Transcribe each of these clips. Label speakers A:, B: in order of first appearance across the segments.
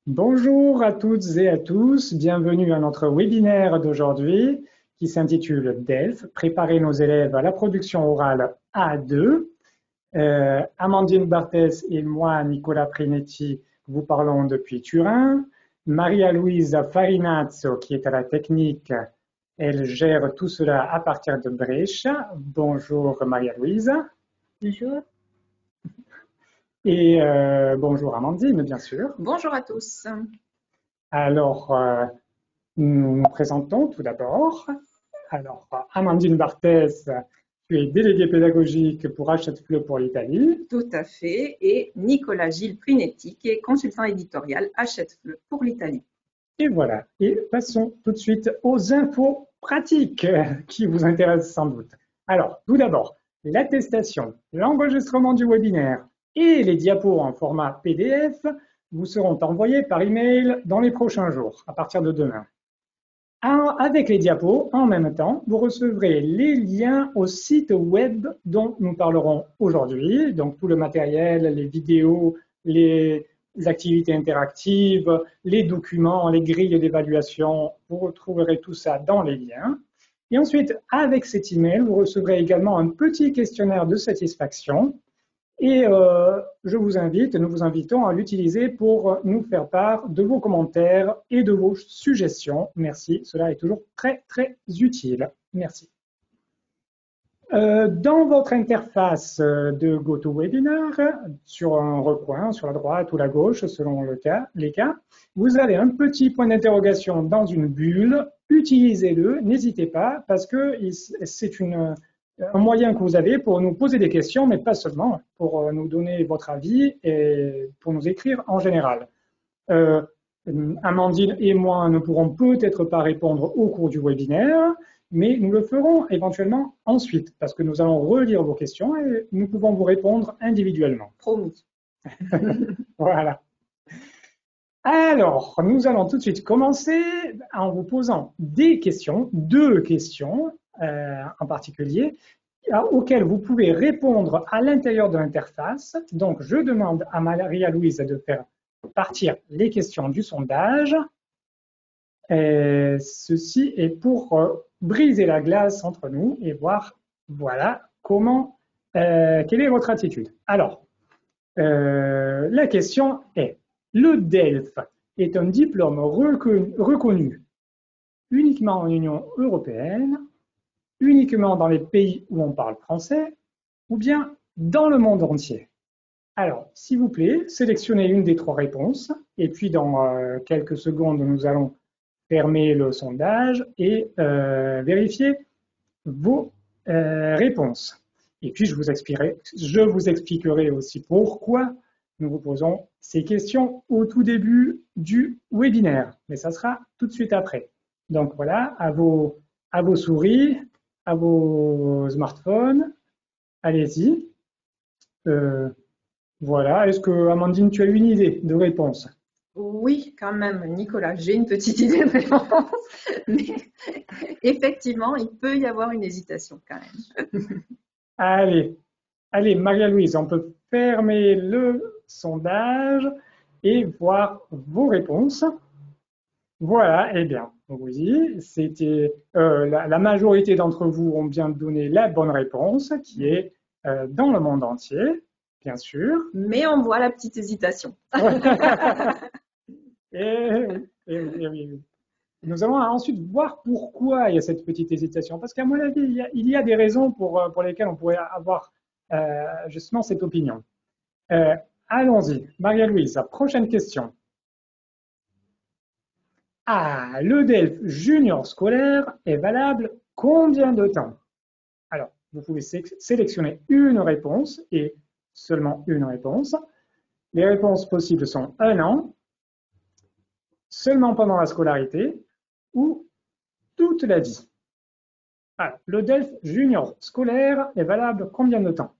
A: Bonjour à toutes et à tous, bienvenue à notre webinaire d'aujourd'hui qui s'intitule DELF, préparer nos élèves à la production orale A2. Amandine Barthès et moi, Nicolas Prinetti, vous parlons depuis Turin. Maria-Louise Farinazzo, qui est à la technique, elle gère tout cela à partir de Brescia. Bonjour Maria-Louise.
B: Bonjour.
A: Et bonjour Amandine, bien sûr.
B: Bonjour à tous.
A: Alors, nous nous présentons tout d'abord. Alors, Amandine Barthès, tu es déléguée pédagogique pour Hachette-Fleu pour l'Italie.
B: Tout à fait. Et Nicolas Gilles Prinetti, qui est consultant éditorial Hachette-Fleu pour l'Italie.
A: Et voilà. Et passons tout de suite aux infos pratiques qui vous intéressent sans doute. Alors, tout d'abord, l'attestation, l'enregistrement du webinaire et les diapos en format PDF vous seront envoyés par email dans les prochains jours, à partir de demain. Avec les diapos, en même temps, vous recevrez les liens au site web dont nous parlerons aujourd'hui, donc tout le matériel, les vidéos, les activités interactives, les documents, les grilles d'évaluation, vous retrouverez tout ça dans les liens. Et ensuite, avec cet email, vous recevrez également un petit questionnaire de satisfaction. Et je vous invite, nous vous invitons à l'utiliser pour nous faire part de vos commentaires et de vos suggestions. Merci, cela est toujours très, très utile. Merci. Dans votre interface de GoToWebinar, sur un recoin, sur la droite ou la gauche, selon les cas, vous avez un petit point d'interrogation dans une bulle. Utilisez-le, n'hésitez pas, parce que c'est un moyen que vous avez pour nous poser des questions, mais pas seulement, pour nous donner votre avis et pour nous écrire en général. Amandine et moi ne pourrons peut-être pas répondre au cours du webinaire, mais nous le ferons éventuellement ensuite, parce que nous allons relire vos questions et nous pouvons vous répondre individuellement.
B: Promis.
A: Voilà. Alors, nous allons tout de suite commencer en vous posant des questions, deux questions en particulier, auxquelles vous pouvez répondre à l'intérieur de l'interface. Donc, je demande à Maria-Louise de faire partir les questions du sondage. Ceci est pour briser la glace entre nous et voir, voilà, quelle est votre attitude. Alors, la question est, le DELF est un diplôme reconnu uniquement en Union européenne, uniquement dans les pays où on parle français, ou bien dans le monde entier? Alors, s'il vous plaît, sélectionnez une des trois réponses, et puis dans quelques secondes, nous allons fermer le sondage et vérifier vos réponses. Et puis, je vous expliquerai aussi pourquoi nous vous posons ces questions au tout début du webinaire. Mais ça sera tout de suite après. Donc voilà, à vos souris, à vos smartphones, allez-y. Voilà, est-ce que, Amandine, tu as une idée de réponse?
B: Oui, quand même, Nicolas, j'ai une petite idée de réponse, mais effectivement, il peut y avoir une hésitation quand même.
A: Allez, Maria-Louise, on peut fermer le sondage et voir vos réponses. Voilà, eh bien, oui, c'était la majorité d'entre vous ont bien donné la bonne réponse, qui est dans le monde entier, bien sûr.
B: Mais on voit la petite hésitation.
A: Oui. Nous allons ensuite voir pourquoi il y a cette petite hésitation. Parce qu'à mon avis, il y a des raisons pour lesquelles on pourrait avoir justement cette opinion. Allons-y. Maria-Louise, prochaine question. Ah, le DELF junior scolaire est valable combien de temps? Alors, vous pouvez sélectionner une réponse et seulement une réponse. Les réponses possibles sont 1 an, seulement pendant la scolarité ou toute la vie. Alors, le DELF junior scolaire est valable combien de temps?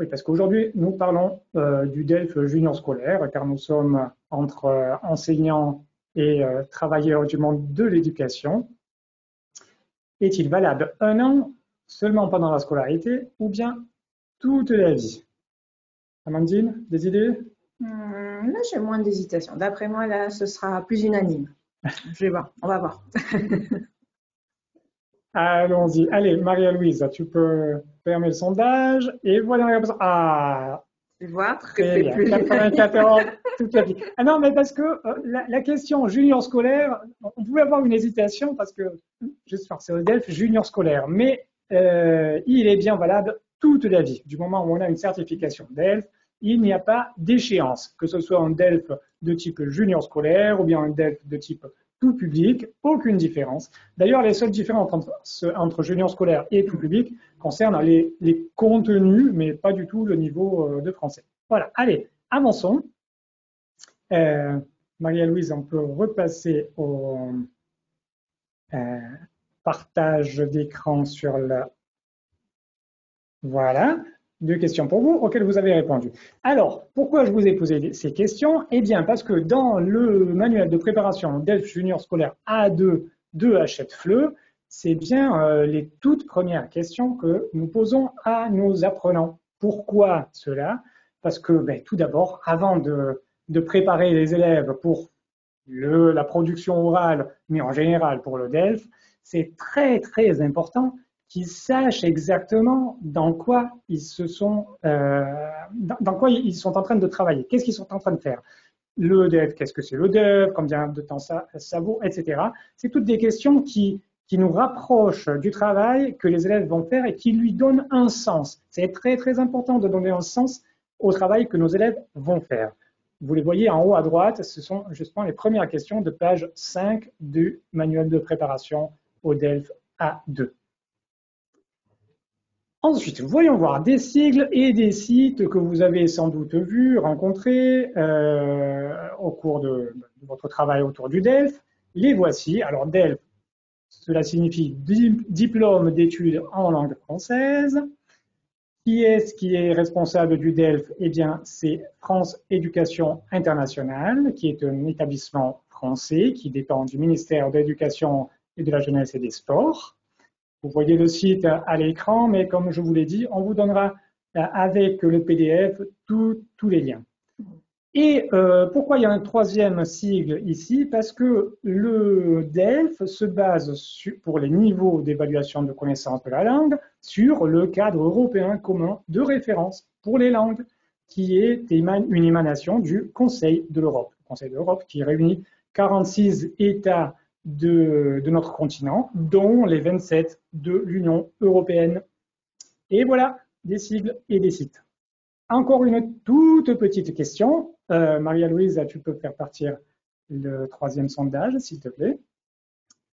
A: Oui, parce qu'aujourd'hui, nous parlons du DELF junior scolaire, car nous sommes entre enseignants et travailleurs du monde de l'éducation. Est-il valable 1 an, seulement pendant la scolarité, ou bien toute la vie? Amandine, des idées?
B: Là, j'ai moins d'hésitation. D'après moi, là, ce sera plus unanime. Je vais voir, on va voir.
A: Allons-y. Allez, Maria-Louise, tu peux fermer le sondage. Et voilà la réponse. Ah,
B: Tu vois que
A: très
B: c'est
A: bien.
B: plus unanime.
A: 94, tout à fait. Ah non, mais parce que la question junior scolaire, on pouvait avoir une hésitation parce que, juste faire c'est le DELF junior scolaire, mais il est bien valable toute la vie. Du moment où on a une certification DELF, il n'y a pas d'échéance, que ce soit un DELF de type junior scolaire ou bien un DELF de type tout public, aucune différence. D'ailleurs, les seules différences entre junior scolaire et tout public concernent les contenus, mais pas du tout le niveau de français. Voilà, allez, avançons. Maria-Louise, on peut repasser au partage d'écran sur la... Voilà, 2 questions pour vous auxquelles vous avez répondu. Alors, pourquoi je vous ai posé ces questions? Eh bien, parce que dans le manuel de préparation DELF junior scolaire A2 de Hachette Fleu, c'est bien les toutes premières questions que nous posons à nos apprenants. Pourquoi cela? Parce que, tout d'abord, avant de préparer les élèves pour la production orale, mais en général pour le DELF, c'est très, très important qu'ils sachent exactement dans quoi ils sont en train de travailler, qu'est-ce qu'ils sont en train de faire. Le DELF, qu'est-ce que c'est le DELF, combien de temps ça vaut, etc. C'est toutes des questions qui nous rapprochent du travail que les élèves vont faire et qui lui donnent un sens. C'est très, très important de donner un sens au travail que nos élèves vont faire. Vous les voyez en haut à droite, ce sont justement les premières questions de page 5 du manuel de préparation au DELF A2. Ensuite, voyons voir des sigles et des sites que vous avez sans doute vus, rencontrés au cours de votre travail autour du DELF. Les voici. Alors, DELF, cela signifie Diplôme d'études en langue française. Qui est-ce qui est responsable du DELF? Eh bien, c'est France Éducation Internationale, qui est un établissement français qui dépend du ministère de l'Éducation et de la Jeunesse et des Sports. Vous voyez le site à l'écran, mais comme je vous l'ai dit, on vous donnera avec le PDF tous les liens. Et pourquoi il y a un troisième sigle ici? Parce que le DELF se base pour les niveaux d'évaluation de connaissance de la langue sur le cadre européen commun de référence pour les langues, qui est une émanation du Conseil de l'Europe. Le Conseil de l'Europe qui réunit 46 États de notre continent, dont les 27 de l'Union européenne. Et voilà, des sigles et des sites. Encore une toute petite question. Maria-Louise, tu peux faire partir le troisième sondage, s'il te plaît.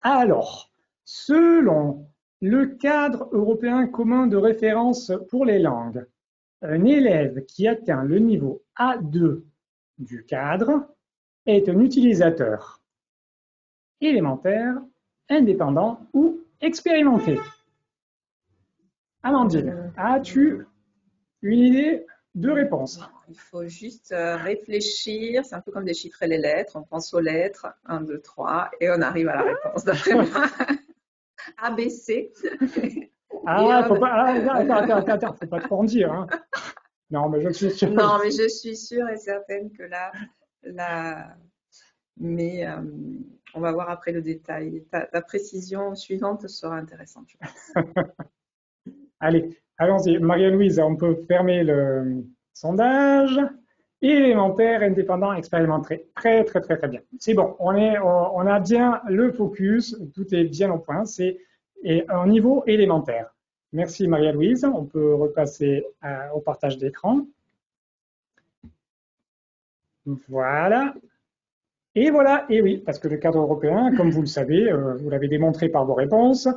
A: Alors, selon le cadre européen commun de référence pour les langues, un élève qui atteint le niveau A2 du cadre est un utilisateur élémentaire, indépendant ou expérimenté. Amandine, as-tu une idée de réponse?
B: Il faut juste réfléchir, c'est un peu comme déchiffrer les lettres, on pense aux lettres, 1, 2, 3, et on arrive à la réponse d'après moi. A, B, C.
A: Faut pas, attends, faut pas trop en dire. Hein. Non, mais je suis sûre.
B: Non, mais je suis sûre et certaine que mais on va voir après le détail. Ta précision suivante sera intéressante, je pense.
A: Allez, allons-y. Maria-Louise, on peut fermer le sondage. Élémentaire, indépendant, expérimenté. Très, très, très, très bien. C'est bon, on a bien le focus, tout est bien au point. C'est un niveau élémentaire. Merci Maria-Louise. On peut repasser au partage d'écran. Voilà. Et voilà, et oui, parce que le cadre européen, comme vous le savez, vous l'avez démontré par vos réponses,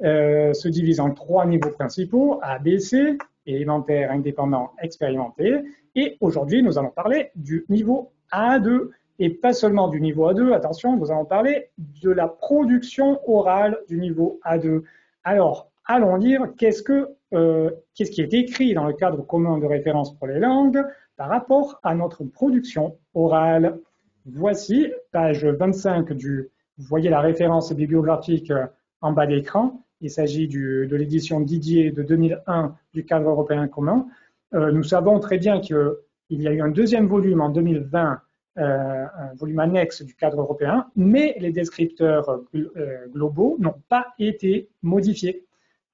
A: se divise en 3 niveaux principaux, A, B, C, élémentaire, indépendant, expérimenté. Et aujourd'hui, nous allons parler du niveau A2. Et pas seulement du niveau A2, attention, nous allons parler de la production orale du niveau A2. Alors, allons lire qu'est-ce qui est écrit dans le cadre commun de référence pour les langues par rapport à notre production orale. Voici, page 25 vous voyez la référence bibliographique en bas d'écran. Il s'agit de l'édition Didier de 2001 du cadre européen commun. Nous savons très bien que il y a eu un deuxième volume en 2020, un volume annexe du cadre européen, mais les descripteurs globaux n'ont pas été modifiés.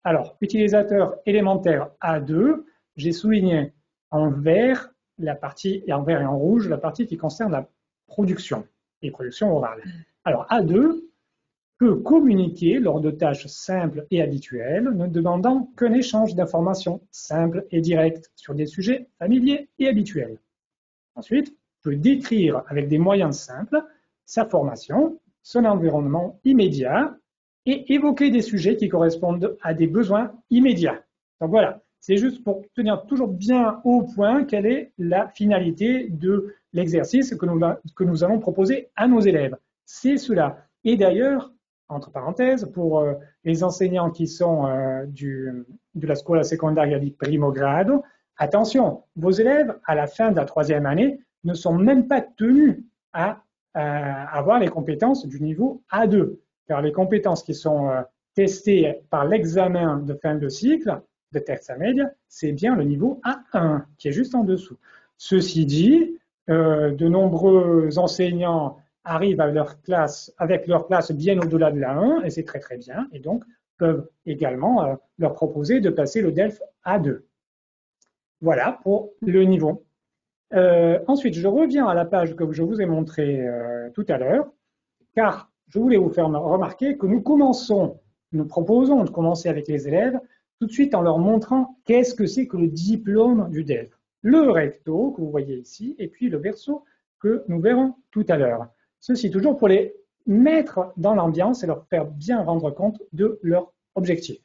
A: Alors, utilisateur élémentaire A2, j'ai souligné en vert la partie, et en vert et en rouge, la partie qui concerne la production et production orale. Alors, A2 peut communiquer lors de tâches simples et habituelles, ne demandant qu'un échange d'informations simple et direct sur des sujets familiers et habituels. Ensuite, peut décrire avec des moyens simples sa formation, son environnement immédiat et évoquer des sujets qui correspondent à des besoins immédiats. Donc voilà, c'est juste pour tenir toujours bien au point quelle est la finalité de l'exercice que nous allons proposer à nos élèves. C'est cela. Et d'ailleurs, entre parenthèses, pour les enseignants qui sont de la scuola secondaria di primo grado, attention, vos élèves, à la fin de la troisième année, ne sont même pas tenus à avoir les compétences du niveau A2, car les compétences qui sont testées par l'examen de fin de cycle, de terza media, c'est bien le niveau A1, qui est juste en dessous. Ceci dit, de nombreux enseignants arrivent à avec leur classe bien au-delà de l'A1, et c'est très très bien, et donc peuvent également leur proposer de passer le DELF A2. Voilà pour le niveau. Ensuite, je reviens à la page que je vous ai montrée tout à l'heure, car je voulais vous faire remarquer que nous proposons de commencer avec les élèves tout de suite en leur montrant qu'est-ce que c'est que le diplôme du DELF. Le recto que vous voyez ici, et puis le verso que nous verrons tout à l'heure. Ceci toujours pour les mettre dans l'ambiance et leur faire bien rendre compte de leur objectif.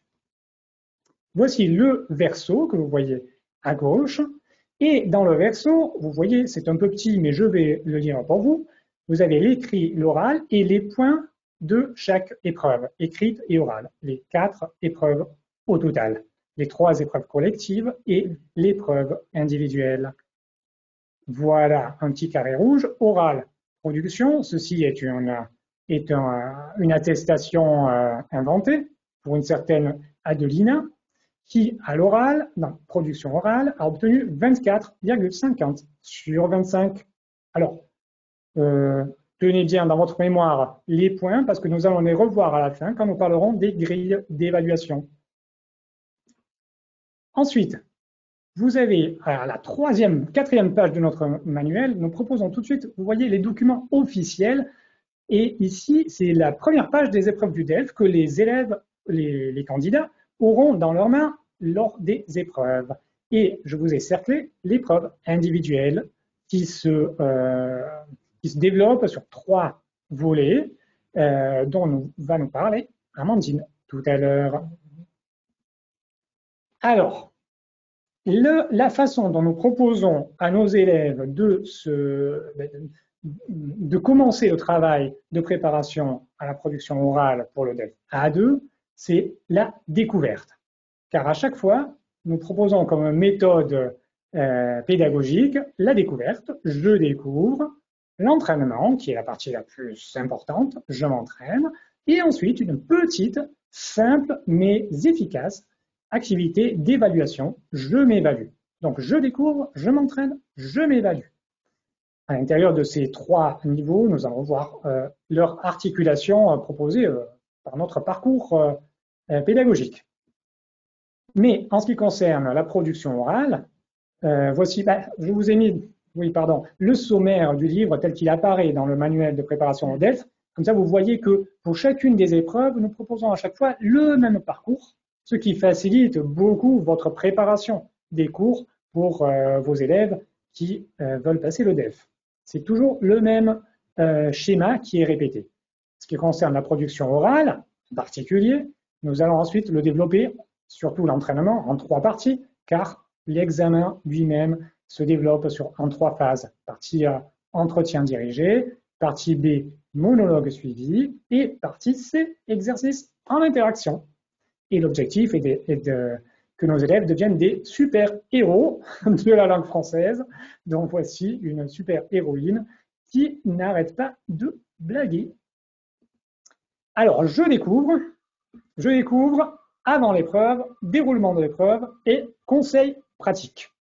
A: Voici le verso que vous voyez à gauche. Et dans le verso, vous voyez, c'est un peu petit, mais je vais le lire pour vous. Vous avez l'écrit, l'oral et les points de chaque épreuve, écrite et orale. Les 4 épreuves au total. Les 3 épreuves collectives et l'épreuve individuelle. Voilà un petit carré rouge. Oral, production. Ceci est une attestation inventée pour une certaine Adelina, qui, à l'oral, dans production orale, a obtenu 24,50 sur 25. Alors, tenez bien dans votre mémoire les points, parce que nous allons les revoir à la fin quand nous parlerons des grilles d'évaluation. Ensuite, vous avez à la quatrième page de notre manuel, nous proposons tout de suite, vous voyez, les documents officiels. Et ici, c'est la première page des épreuves du DELF que les élèves, les candidats, auront dans leurs mains lors des épreuves. Et je vous ai cerclé l'épreuve individuelle qui se développe sur 3 volets dont va nous parler Amandine tout à l'heure. Alors, la façon dont nous proposons à nos élèves de commencer le travail de préparation à la production orale pour le DELF A2, c'est la découverte. Car à chaque fois, nous proposons comme méthode pédagogique la découverte, je découvre, l'entraînement, qui est la partie la plus importante, je m'entraîne, et ensuite une petite, simple, mais efficace activité d'évaluation, je m'évalue. Donc je découvre, je m'entraîne, je m'évalue. À l'intérieur de ces 3 niveaux, nous allons voir leur articulation proposée par notre parcours pédagogique. Mais en ce qui concerne la production orale, voici, je vous ai mis le sommaire du livre tel qu'il apparaît dans le manuel de préparation au DELF. Comme ça, vous voyez que pour chacune des épreuves, nous proposons à chaque fois le même parcours, ce qui facilite beaucoup votre préparation des cours pour vos élèves qui veulent passer le DELF. C'est toujours le même schéma qui est répété. Ce qui concerne la production orale, en particulier, nous allons ensuite le développer, surtout l'entraînement, en 3 parties, car l'examen lui-même se développe en 3 phases. Partie A, entretien dirigé, partie B, monologue suivi, et partie C, exercice en interaction. Et l'objectif est que nos élèves deviennent des super-héros de la langue française. Donc voici une super-héroïne qui n'arrête pas de blaguer. Alors, je découvre avant l'épreuve, déroulement de l'épreuve et conseils pratiques.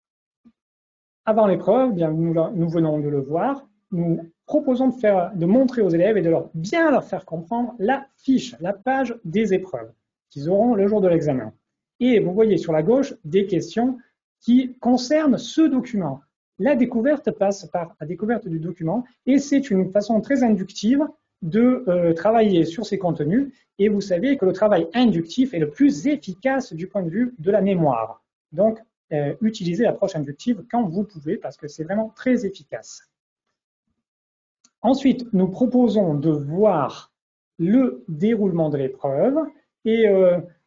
A: avant l'épreuve, bien, nous venons de le voir, nous proposons de montrer aux élèves et de bien leur faire comprendre la fiche, la page des épreuves qu'ils auront le jour de l'examen. Et vous voyez sur la gauche des questions qui concernent ce document. La découverte passe par la découverte du document et c'est une façon très inductive de travailler sur ces contenus. Et vous savez que le travail inductif est le plus efficace du point de vue de la mémoire. Donc, utilisez l'approche inductive quand vous pouvez parce que c'est vraiment très efficace. Ensuite, nous proposons de voir le déroulement de l'épreuve et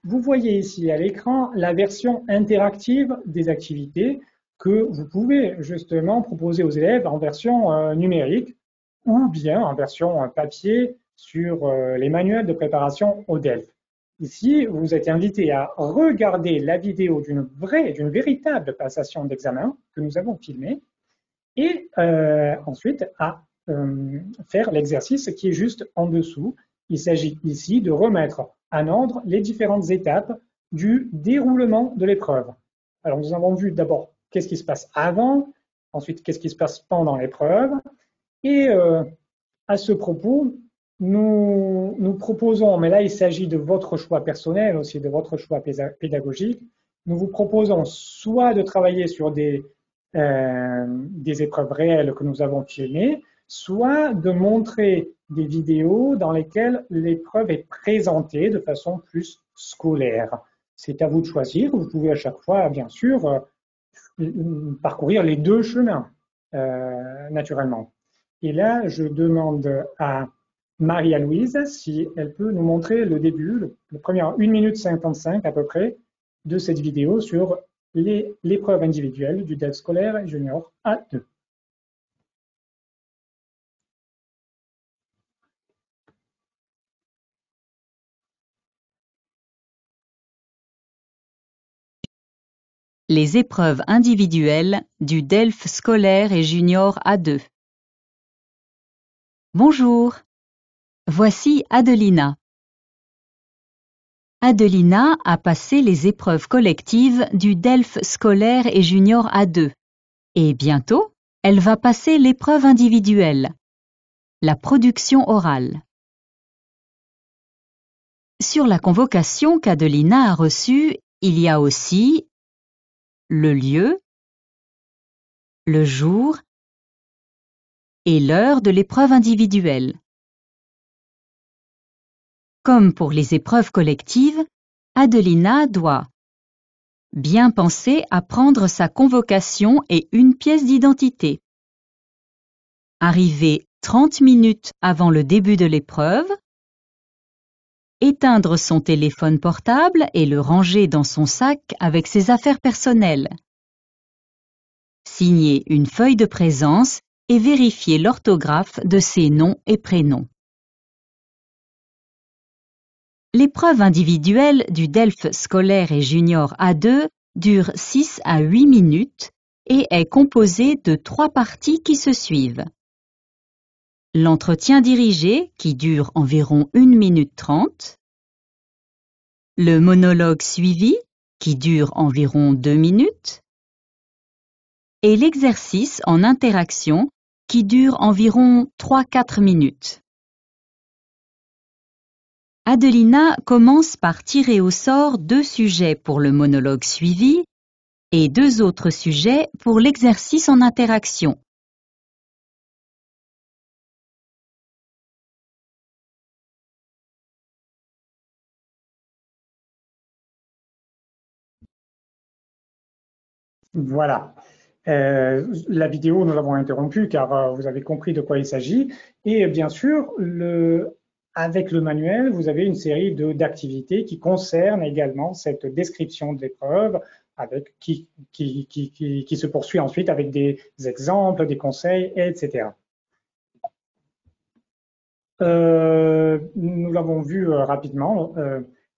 A: vous voyez ici à l'écran la version interactive des activités que vous pouvez justement proposer aux élèves en version numérique ou bien en version papier sur les manuels de préparation au DELF. Ici, vous êtes invité à regarder la vidéo d'une véritable passation d'examen que nous avons filmée et ensuite à faire l'exercice qui est juste en dessous. Il s'agit ici de remettre en ordre les différentes étapes du déroulement de l'épreuve. Alors, nous avons vu d'abord qu'est-ce qui se passe avant, ensuite qu'est-ce qui se passe pendant l'épreuve, et à ce propos, nous proposons, mais là il s'agit de votre choix personnel aussi, de votre choix pédagogique, nous vous proposons soit de travailler sur des épreuves réelles que nous avons filmées, soit de montrer des vidéos dans lesquelles l'épreuve est présentée de façon plus scolaire. C'est à vous de choisir, vous pouvez à chaque fois, bien sûr, parcourir les deux chemins, naturellement. Et là, je demande à Maria-Louise si elle peut nous montrer le début, le premier 1 minute 55 à peu près, de cette vidéo sur l'épreuve individuelle du DELF scolaire et junior A2.
C: Les épreuves individuelles du DELF scolaire et junior A2. Bonjour, voici Adelina. Adelina a passé les épreuves collectives du DELF scolaire et junior A2 et bientôt, elle va passer l'épreuve individuelle, la production orale. Sur la convocation qu'Adelina a reçue, il y a aussi le lieu, le jour et l'heure de l'épreuve individuelle. Comme pour les épreuves collectives, Adelina doit bien penser à prendre sa convocation et une pièce d'identité, arriver 30 minutes avant le début de l'épreuve, éteindre son téléphone portable et le ranger dans son sac avec ses affaires personnelles, signer une feuille de présence et vérifier l'orthographe de ses noms et prénoms. L'épreuve individuelle du DELF scolaire et junior A2 dure 6 à 8 minutes et est composée de 3 parties qui se suivent. L'entretien dirigé, qui dure environ 1 minute 30, le monologue suivi, qui dure environ 2 minutes, et l'exercice en interaction, qui dure environ 3-4 minutes. Adelina commence par tirer au sort 2 sujets pour le monologue suivi et 2 autres sujets pour l'exercice en interaction.
A: Voilà. La vidéo, nous l'avons interrompue car vous avez compris de quoi il s'agit. Et bien sûr, avec le manuel, vous avez une série d'activités qui concernent également cette description de l'épreuve, qui se poursuit ensuite avec des exemples, des conseils, etc. Nous l'avons vu rapidement.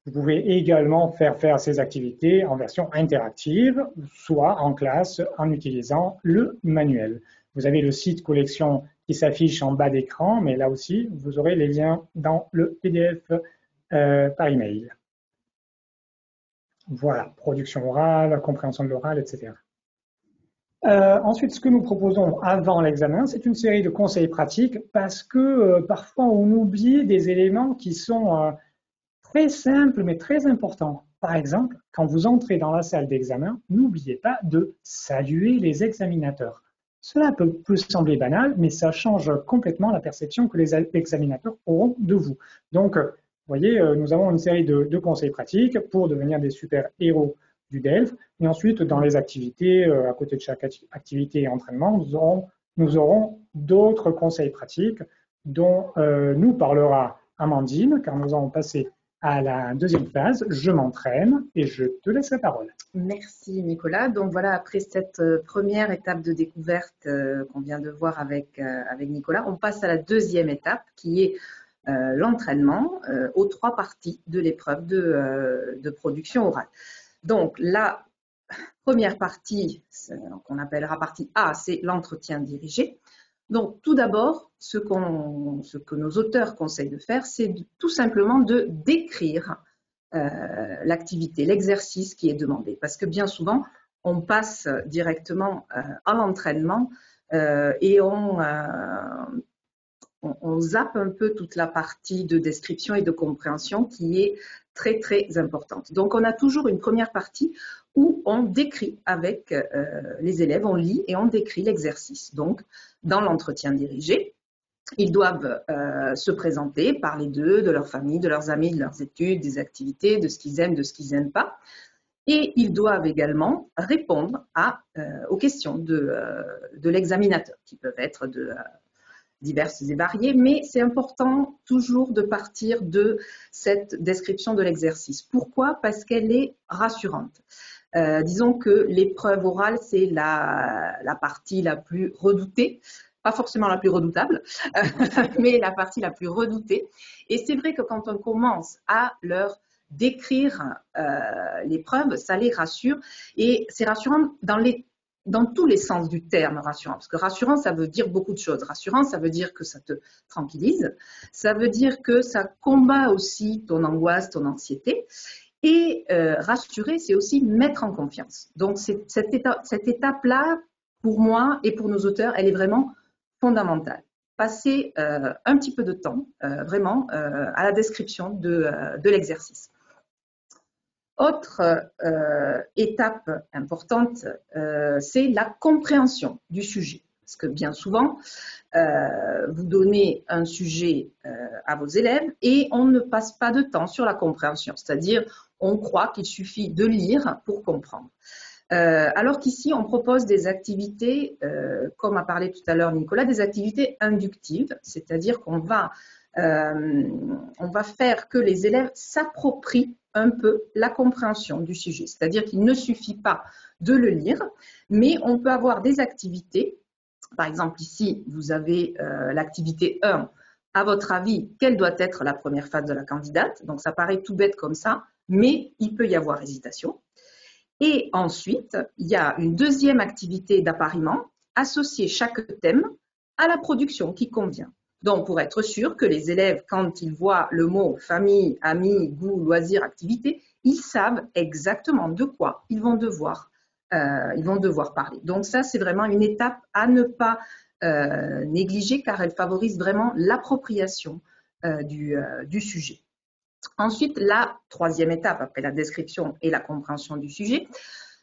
A: Vous pouvez également faire ces activités en version interactive, soit en classe en utilisant le manuel. Vous avez le site collection qui s'affiche en bas d'écran, mais là aussi, vous aurez les liens dans le PDF par email. Voilà, production orale, compréhension de l'oral, etc. Ensuite, ce que nous proposons avant l'examen, c'est une série de conseils pratiques parce que parfois on oublie des éléments qui sont très simples mais très importants. Par exemple, quand vous entrez dans la salle d'examen, n'oubliez pas de saluer les examinateurs. Cela peut sembler banal, mais ça change complètement la perception que les examinateurs auront de vous. Donc, vous voyez, nous avons une série de conseils pratiques pour devenir des super-héros du DELF. Et ensuite, dans les activités, à côté de chaque activité et entraînement, nous aurons d'autres conseils pratiques dont nous parlera Amandine, car nous allons passer à la deuxième phase. Je m'entraîne et je te laisse la parole.
B: Merci Nicolas. Donc voilà, après cette première étape de découverte qu'on vient de voir avec Nicolas, on passe à la deuxième étape qui est l'entraînement aux 3 parties de l'épreuve de production orale. Donc la première partie, qu'on appellera partie A, c'est l'entretien dirigé. Donc tout d'abord, ce que nos auteurs conseillent de faire, c'est tout simplement de décrire l'activité, l'exercice qui est demandé. Parce que bien souvent, on passe directement à l'entraînement et on zappe un peu toute la partie de description et de compréhension qui est très, très importante. Donc, on a toujours une première partie où on décrit avec les élèves, on lit et on décrit l'exercice. Donc, dans l'entretien dirigé, ils doivent se présenter, parler d'eux, de leur famille, de leurs amis, de leurs études, des activités, de ce qu'ils aiment, de ce qu'ils n'aiment pas. Et ils doivent également répondre aux questions de l'examinateur, qui peuvent être diverses et variées, mais c'est important toujours de partir de cette description de l'exercice. Pourquoi? Parce qu'elle est rassurante. Disons que l'épreuve orale, c'est la partie la plus redoutée, pas forcément la plus redoutable, mais la partie la plus redoutée. Et c'est vrai que quand on commence à leur décrire l'épreuve, ça les rassure. Et c'est rassurant dans tous les sens du terme rassurant, parce que rassurant, ça veut dire beaucoup de choses. Rassurant, ça veut dire que ça te tranquillise, ça veut dire que ça combat aussi ton angoisse, ton anxiété. Et rassurer, c'est aussi mettre en confiance. Donc, cette étape-là, pour moi et pour nos auteurs, elle est vraiment fondamentale. Passer un petit peu de temps, vraiment, à la description de l'exercice. Autre étape importante, c'est la compréhension du sujet. Parce que bien souvent, vous donnez un sujet à vos élèves et on ne passe pas de temps sur la compréhension. C'est-à-dire, on croit qu'il suffit de lire pour comprendre. Alors qu'ici, on propose des activités, comme a parlé tout à l'heure Nicolas, des activités inductives, c'est-à-dire qu'on va faire que les élèves s'approprient un peu la compréhension du sujet. C'est-à-dire qu'il ne suffit pas de le lire, mais on peut avoir des activités. Par exemple, ici, vous avez l'activité 1. À votre avis, quelle doit être la première phase de la candidate? Donc, ça paraît tout bête comme ça, mais il peut y avoir hésitation. Et ensuite, il y a une deuxième activité d'appariement, associer chaque thème à la production qui convient. Donc, pour être sûr que les élèves, quand ils voient le mot famille, amis, goût, loisirs, activité, ils savent exactement de quoi ils vont devoir parler. Donc, ça, c'est vraiment une étape à ne pas négliger car elle favorise vraiment l'appropriation du sujet. Ensuite, la troisième étape, après la description et la compréhension du sujet,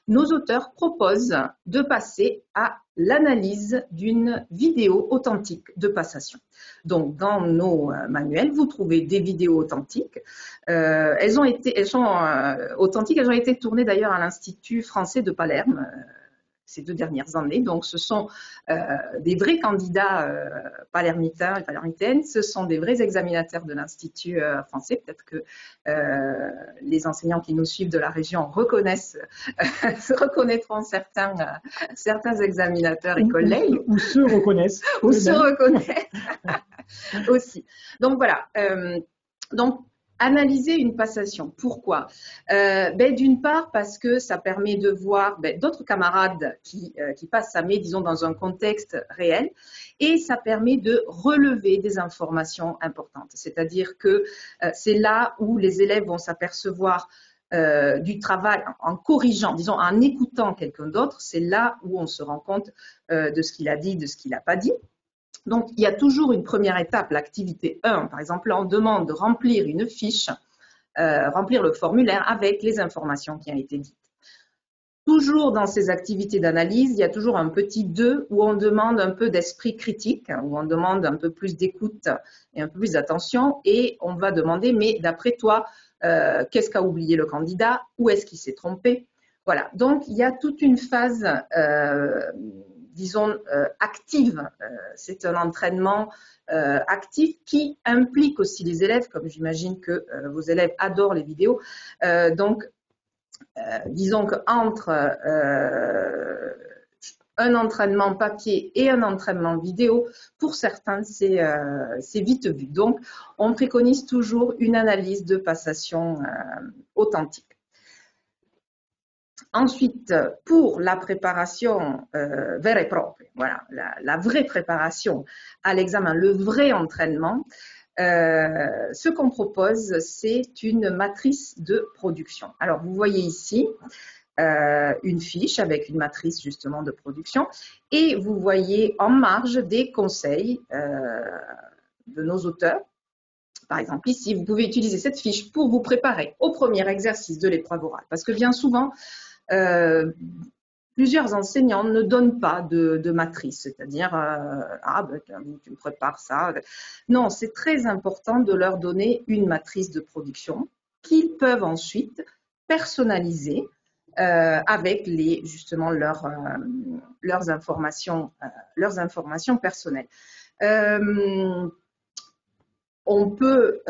B: nos auteurs proposent de passer à l'analyse d'une vidéo authentique de passation. Donc, dans nos manuels, vous trouvez des vidéos authentiques. Elles sont authentiques, elles ont été tournées d'ailleurs à l'Institut français de Palerme ces 2 dernières années. Donc, ce sont des vrais candidats palermitains et palermitaines, ce sont des vrais examinateurs de l'Institut français. Peut-être que les enseignants qui nous suivent de la région reconnaîtront certains examinateurs et collègues.
A: Ou se reconnaissent.
B: Ou se reconnaissent aussi. Donc, voilà. Donc, analyser une passation. Pourquoi? D'une part, parce que ça permet de voir d'autres camarades qui passent ça, mais disons dans un contexte réel, et ça permet de relever des informations importantes. C'est-à-dire que c'est là où les élèves vont s'apercevoir du travail en corrigeant, disons en écoutant quelqu'un d'autre, c'est là où on se rend compte de ce qu'il a dit, de ce qu'il n'a pas dit. Donc, il y a toujours une première étape, l'activité 1. Par exemple, là, on demande de remplir une fiche, remplir le formulaire avec les informations qui ont été dites. Toujours dans ces activités d'analyse, il y a toujours un petit 2 où on demande un peu d'esprit critique, où on demande un peu plus d'écoute et un peu plus d'attention, et on va demander, mais d'après toi, qu'est-ce qu'a oublié le candidat? Où est-ce qu'il s'est trompé? Voilà, donc il y a toute une phase, disons, active. C'est un entraînement actif qui implique aussi les élèves, comme j'imagine que vos élèves adorent les vidéos. Donc, disons qu'entre un entraînement papier et un entraînement vidéo, pour certains, c'est vite vu. Donc, on préconise toujours une analyse de passation authentique. Ensuite, pour la préparation vera e propria, voilà, la vraie préparation à l'examen, le vrai entraînement, ce qu'on propose, c'est une matrice de production. Alors, vous voyez ici une fiche avec une matrice justement de production et vous voyez en marge des conseils de nos auteurs. Par exemple, ici, vous pouvez utiliser cette fiche pour vous préparer au premier exercice de l'épreuve orale. Parce que bien souvent, plusieurs enseignants ne donnent pas de matrice, c'est-à-dire tu me prépares ça. Non, c'est très important de leur donner une matrice de production qu'ils peuvent ensuite personnaliser avec justement leurs informations personnelles. On peut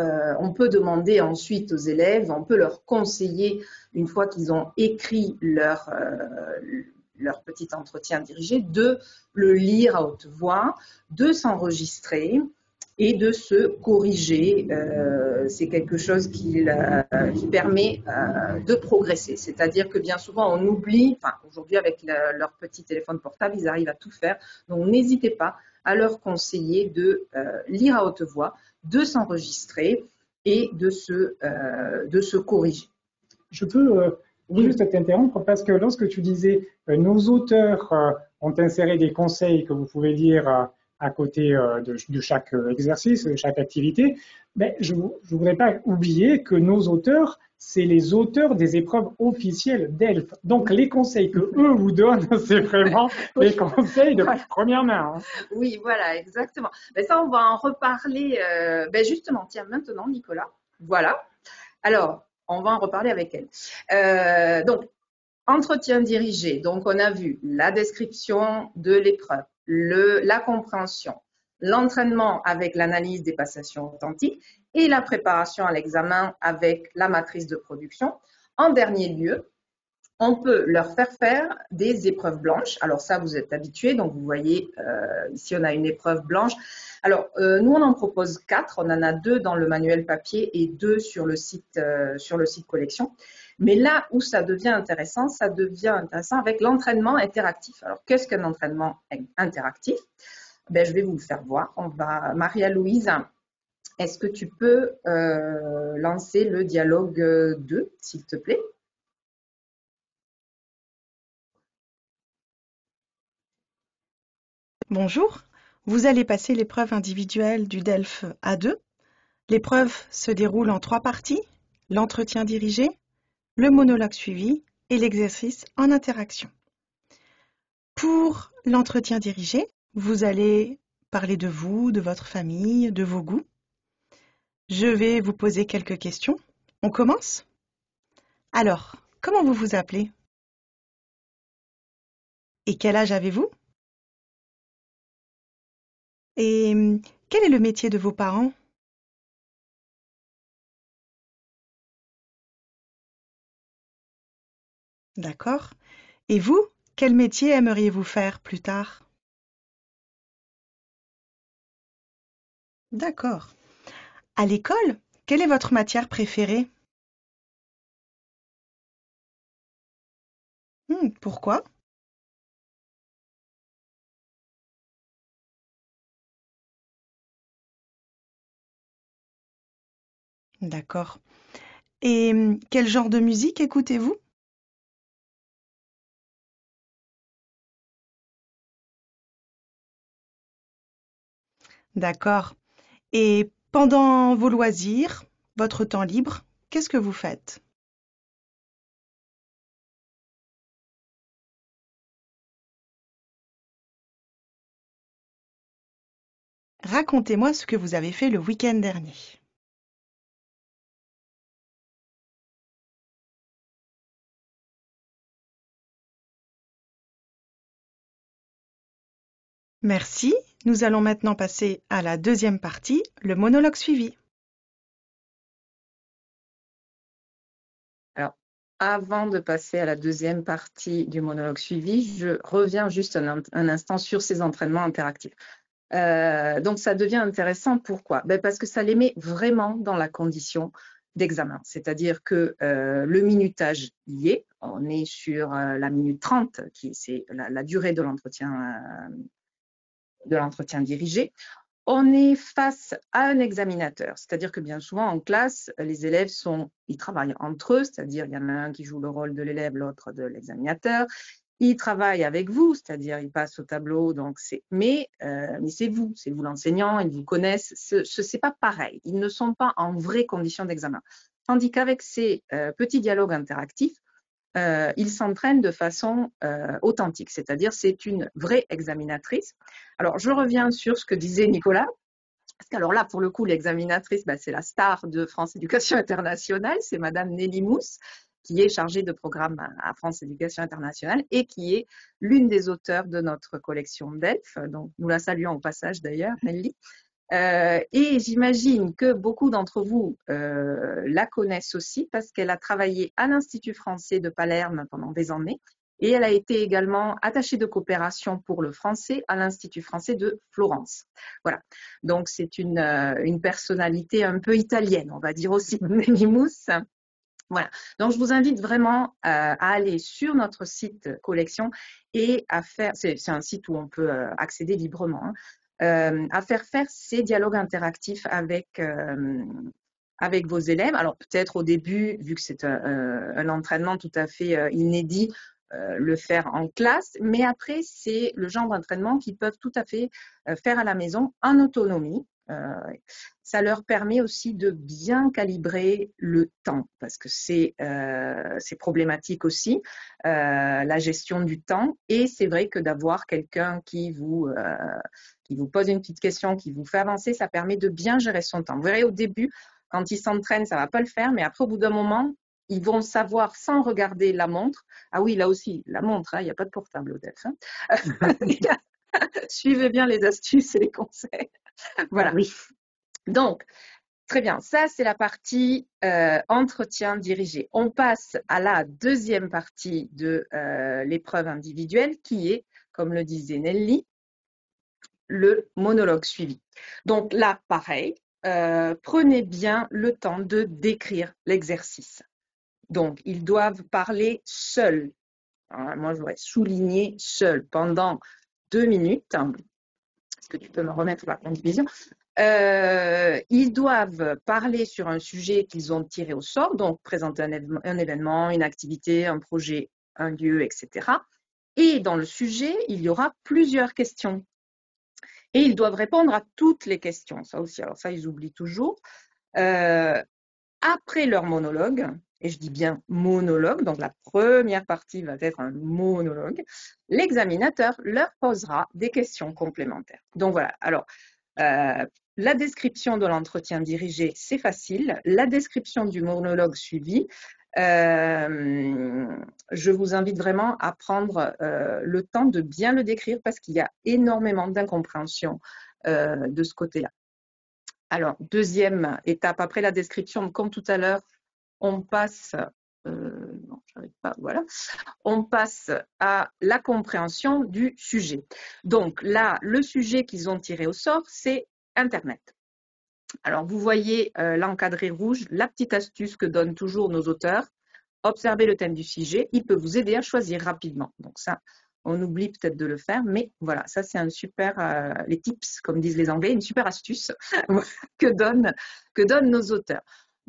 B: demander ensuite aux élèves, on peut leur conseiller, une fois qu'ils ont écrit leur petit entretien dirigé, de le lire à haute voix, de s'enregistrer et de se corriger. C'est quelque chose qui permet de progresser. C'est-à-dire que bien souvent, on oublie, enfin aujourd'hui avec leur petit téléphone portable, ils arrivent à tout faire. Donc n'hésitez pas à leur conseiller de lire à haute voix, de s'enregistrer et de se corriger.
A: Je peux juste t'interrompre parce que lorsque tu disais nos auteurs ont inséré des conseils que vous pouvez lire à côté de chaque exercice, de chaque activité, mais je ne voudrais pas oublier que nos auteurs, c'est les auteurs des épreuves officielles d'ELF. Donc les conseils que eux vous donnent, c'est vraiment les conseils de première main. Hein.
B: Oui, voilà, exactement. Mais ça, on va en reparler justement, tiens, maintenant, Nicolas. Voilà. Alors, on va en reparler avec elle. Donc, entretien dirigé. Donc, on a vu la description de l'épreuve, la compréhension, l'entraînement avec l'analyse des passations authentiques et la préparation à l'examen avec la matrice de production. En dernier lieu, on peut leur faire des épreuves blanches. Alors ça, vous êtes habitués. Donc, vous voyez, ici, on a une épreuve blanche. Alors, nous, on en propose 4. On en a 2 dans le manuel papier et 2 sur le site collection. Mais là où ça devient intéressant avec l'entraînement interactif. Alors, qu'est-ce qu'un entraînement interactif? Je vais vous le faire voir. Maria-Louise, est-ce que tu peux lancer le dialogue 2, s'il te plaît?
D: Bonjour, vous allez passer l'épreuve individuelle du DELF A2. L'épreuve se déroule en 3 parties, l'entretien dirigé, le monologue suivi et l'exercice en interaction. Pour l'entretien dirigé, vous allez parler de vous, de votre famille, de vos goûts. Je vais vous poser quelques questions. On commence? Alors, comment vous vous appelez? Et quel âge avez-vous? Et quel est le métier de vos parents? D'accord. Et vous, quel métier aimeriez-vous faire plus tard? D'accord. À l'école, quelle est votre matière préférée? Pourquoi? D'accord. Et quel genre de musique écoutez-vous? D'accord. Et pendant vos loisirs, votre temps libre, qu'est-ce que vous faites? Racontez-moi ce que vous avez fait le week-end dernier. Merci. Nous allons maintenant passer à la deuxième partie, le monologue suivi.
B: Alors, avant de passer à la deuxième partie du monologue suivi, je reviens juste un instant sur ces entraînements interactifs. Donc, ça devient intéressant. Pourquoi? Parce que ça les met vraiment dans la condition d'examen. C'est-à-dire que le minutage y est. On est sur la minute 30, c'est la durée de l'entretien dirigé. On est face à un examinateur, c'est-à-dire que bien souvent en classe, les élèves ils travaillent entre eux, c'est-à-dire il y en a un qui joue le rôle de l'élève, l'autre de l'examinateur. Ils travaillent avec vous, c'est-à-dire ils passent au tableau, mais c'est vous l'enseignant, ils vous connaissent. C'est pas pareil. Ils ne sont pas en vraies conditions d'examen. Tandis qu'avec ces petits dialogues interactifs, ils s'entraînent de façon authentique, c'est-à-dire c'est une vraie examinatrice. Alors, je reviens sur ce que disait Nicolas, parce qu'alors là, pour le coup, l'examinatrice, c'est la star de France Éducation Internationale, c'est Madame Nelly Mousse, qui est chargée de programme à France Éducation Internationale et qui est l'une des auteurs de notre collection DELF. Donc, nous la saluons au passage d'ailleurs, Nelly. Et j'imagine que beaucoup d'entre vous la connaissent aussi parce qu'elle a travaillé à l'Institut français de Palerme pendant des années et elle a été également attachée de coopération pour le français à l'Institut français de Florence. Voilà, donc c'est une personnalité un peu italienne, on va dire aussi, Nelly Mousse. Voilà, donc je vous invite vraiment à aller sur notre site collection et à faire, c'est un site où on peut accéder librement, hein, à faire ces dialogues interactifs avec vos élèves. Alors peut-être au début, vu que c'est un entraînement tout à fait inédit, le faire en classe, mais après c'est le genre d'entraînement qu'ils peuvent tout à fait faire à la maison en autonomie. Ça leur permet aussi de bien calibrer le temps parce que c'est problématique aussi, la gestion du temps. Et c'est vrai que d'avoir quelqu'un qui vous pose une petite question, qui vous fait avancer, ça permet de bien gérer son temps. Vous verrez au début, quand ils s'entraînent, ça ne va pas le faire, mais après, au bout d'un moment, ils vont savoir sans regarder la montre. Ah oui, là aussi, la montre, il n'y a pas de portable au DELF. Hein. Suivez bien les astuces et les conseils. Voilà.
A: Oui.
B: Donc, très bien. Ça, c'est la partie entretien dirigé. On passe à la deuxième partie de l'épreuve individuelle qui est, comme le disait Nelly, le monologue suivi. Donc là, pareil, prenez bien le temps de décrire l'exercice. Donc, ils doivent parler seuls. Alors, moi, j'aurais souligné seul pendant 2 minutes. Est-ce que tu peux me remettre la condivision? Ils doivent parler sur un sujet qu'ils ont tiré au sort, donc présenter un événement, une activité, un projet, un lieu, etc. Et dans le sujet, il y aura plusieurs questions. Et ils doivent répondre à toutes les questions. Ça aussi, alors ça, ils oublient toujours. Après leur monologue, et je dis bien monologue, donc la première partie va être un monologue, l'examinateur leur posera des questions complémentaires. Donc voilà, alors la description de l'entretien dirigé, c'est facile. La description du monologue suivi, je vous invite vraiment à prendre le temps de bien le décrire parce qu'il y a énormément d'incompréhension de ce côté-là. Alors, deuxième étape, après la description, comme tout à l'heure, on passe, non, j'arrive pas, voilà, on passe à la compréhension du sujet. Donc là, le sujet qu'ils ont tiré au sort, c'est Internet. Alors, vous voyez l'encadré rouge, la petite astuce que donnent toujours nos auteurs. Observez le thème du sujet, il peut vous aider à choisir rapidement. Donc ça, on oublie peut-être de le faire, mais voilà, ça c'est un super, les tips, comme disent les Anglais, une super astuce que donnent nos auteurs.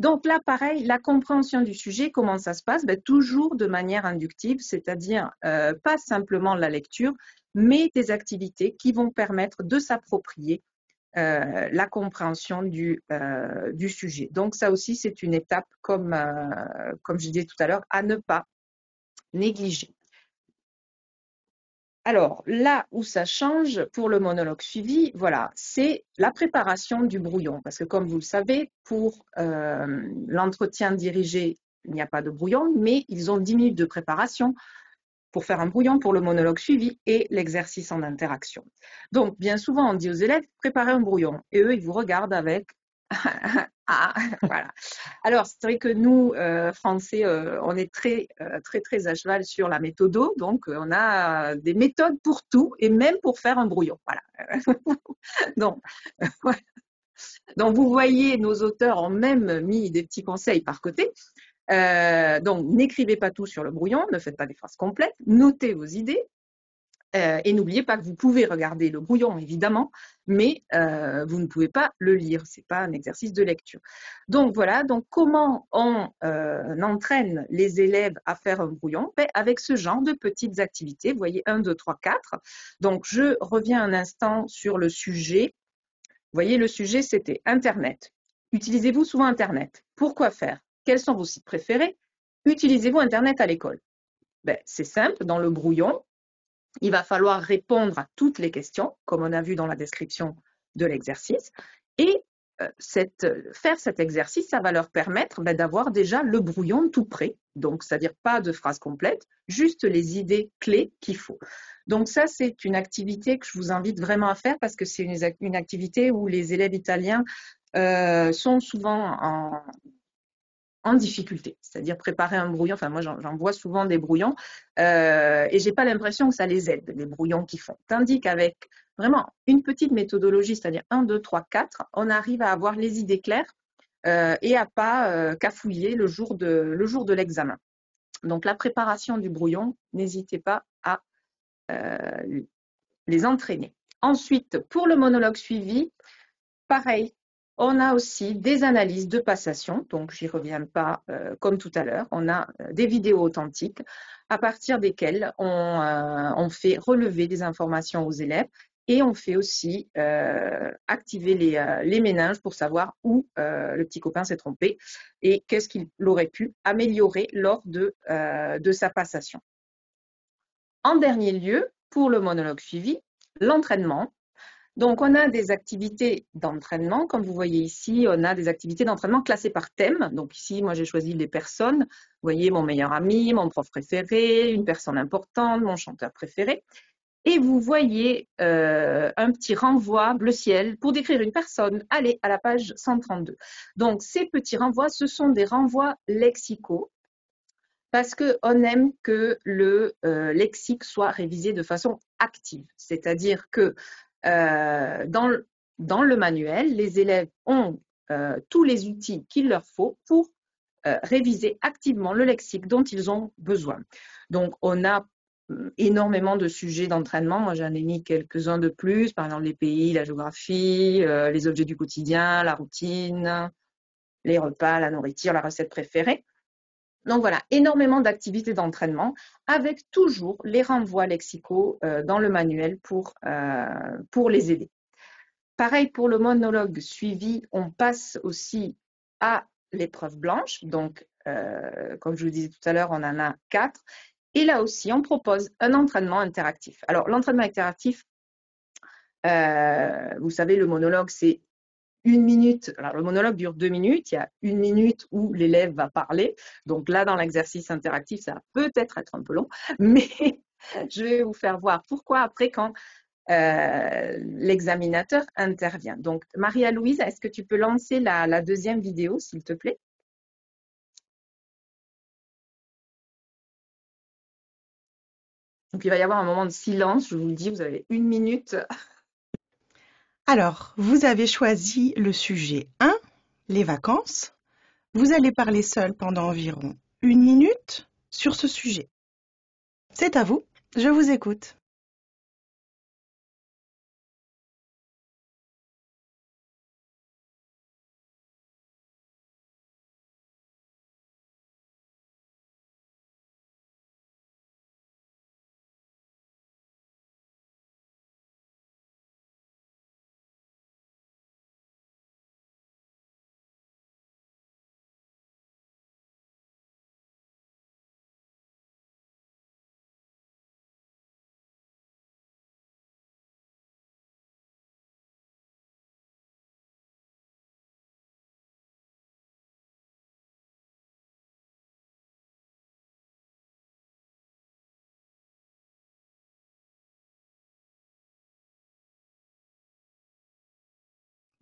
B: Donc là, pareil, la compréhension du sujet, comment ça se passe? Toujours de manière inductive, c'est-à-dire pas simplement la lecture, mais des activités qui vont permettre de s'approprier la compréhension du sujet. Donc ça aussi, c'est une étape, comme je disais tout à l'heure, à ne pas négliger. Alors, là où ça change pour le monologue suivi, voilà, c'est la préparation du brouillon. Parce que comme vous le savez, pour l'entretien dirigé, il n'y a pas de brouillon, mais ils ont 10 minutes de préparation pour faire un brouillon pour le monologue suivi et l'exercice en interaction. Donc, bien souvent, on dit aux élèves, préparez un brouillon. Et eux, ils vous regardent avec ah, voilà. Alors, c'est vrai que nous, Français, on est très à cheval sur la méthodo, donc on a des méthodes pour tout et même pour faire un brouillon. Voilà. donc, voilà. Donc, vous voyez, nos auteurs ont même mis des petits conseils par côté. Donc, n'écrivez pas tout sur le brouillon, ne faites pas des phrases complètes, notez vos idées. Et n'oubliez pas que vous pouvez regarder le brouillon, évidemment, mais vous ne pouvez pas le lire. Ce n'est pas un exercice de lecture. Donc voilà, donc comment on entraîne les élèves à faire un brouillon? Avec ce genre de petites activités. Vous voyez, 1, 2, 3, 4. Donc je reviens un instant sur le sujet. Vous voyez, le sujet, c'était Internet. Utilisez-vous souvent Internet? Pourquoi faire? Quels sont vos sites préférés? Utilisez-vous Internet à l'école? C'est simple, dans le brouillon, il va falloir répondre à toutes les questions, comme on a vu dans la description de l'exercice. Et faire cet exercice, ça va leur permettre d'avoir déjà le brouillon tout prêt. Donc, c'est-à-dire pas de phrases complètes, juste les idées clés qu'il faut. Donc ça, c'est une activité que je vous invite vraiment à faire parce que c'est une activité où les élèves italiens sont souvent en difficulté, c'est-à-dire préparer un brouillon. Enfin, moi, j'en vois souvent des brouillons et j'ai pas l'impression que ça les aide, les brouillons qu'ils font. Tandis qu'avec vraiment une petite méthodologie, c'est-à-dire 1, 2, 3, 4, on arrive à avoir les idées claires et à pas cafouiller le jour de l'examen. Donc, la préparation du brouillon, n'hésitez pas à les entraîner. Ensuite, pour le monologue suivi, pareil, on a aussi des analyses de passation, donc j'y reviens pas comme tout à l'heure. On a des vidéos authentiques à partir desquelles on fait relever des informations aux élèves et on fait aussi activer les méninges pour savoir où le petit copain s'est trompé et qu'est-ce qu'il aurait pu améliorer lors de sa passation. En dernier lieu, pour le monologue suivi, l'entraînement. Donc, on a des activités d'entraînement. Comme vous voyez ici, on a des activités d'entraînement classées par thème. Donc ici, moi, j'ai choisi les personnes. Vous voyez, mon meilleur ami, mon prof préféré, une personne importante, mon chanteur préféré. Et vous voyez un petit renvoi bleu ciel pour décrire une personne. Allez, à la page 132. Donc, ces petits renvois, ce sont des renvois lexicaux parce qu'on aime que le lexique soit révisé de façon active. C'est-à-dire que dans le manuel, les élèves ont tous les outils qu'il leur faut pour réviser activement le lexique dont ils ont besoin. Donc, on a énormément de sujets d'entraînement. Moi, j'en ai mis quelques-uns de plus, par exemple les pays, la géographie, les objets du quotidien, la routine, les repas, la nourriture, la recette préférée. Donc voilà, énormément d'activités d'entraînement avec toujours les renvois lexicaux dans le manuel pour les aider. Pareil pour le monologue suivi, on passe aussi à l'épreuve blanche. Donc, comme je vous disais tout à l'heure, on en a 4. Et là aussi, on propose un entraînement interactif. Alors, l'entraînement interactif, vous savez, le monologue, c'est 1 minute. Alors, le monologue dure 2 minutes. Il y a 1 minute où l'élève va parler. Donc là, dans l'exercice interactif, ça va peut-être être un peu long, mais je vais vous faire voir pourquoi après quand l'examinateur intervient. Donc, Maria-Louise, est-ce que tu peux lancer la deuxième vidéo, s'il te plaît? Donc, il va y avoir un moment de silence. Je vous le dis, vous avez 1 minute.
D: Alors, vous avez choisi le sujet 1, les vacances. Vous allez parler seul pendant environ 1 minute sur ce sujet. C'est à vous, je vous écoute.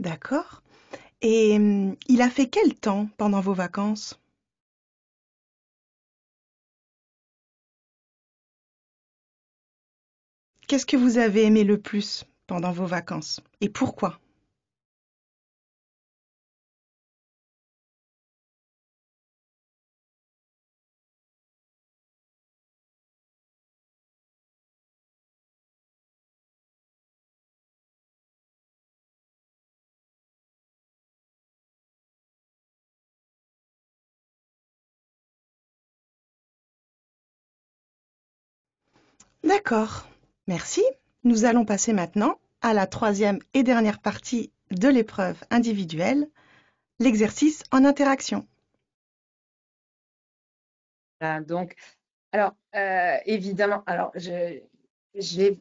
D: D'accord. Et il a fait quel temps pendant vos vacances? Qu'est-ce que vous avez aimé le plus pendant vos vacances et pourquoi? D'accord, merci. Nous allons passer maintenant à la troisième et dernière partie de l'épreuve individuelle, l'exercice en interaction.
B: Voilà, donc, alors, évidemment, alors je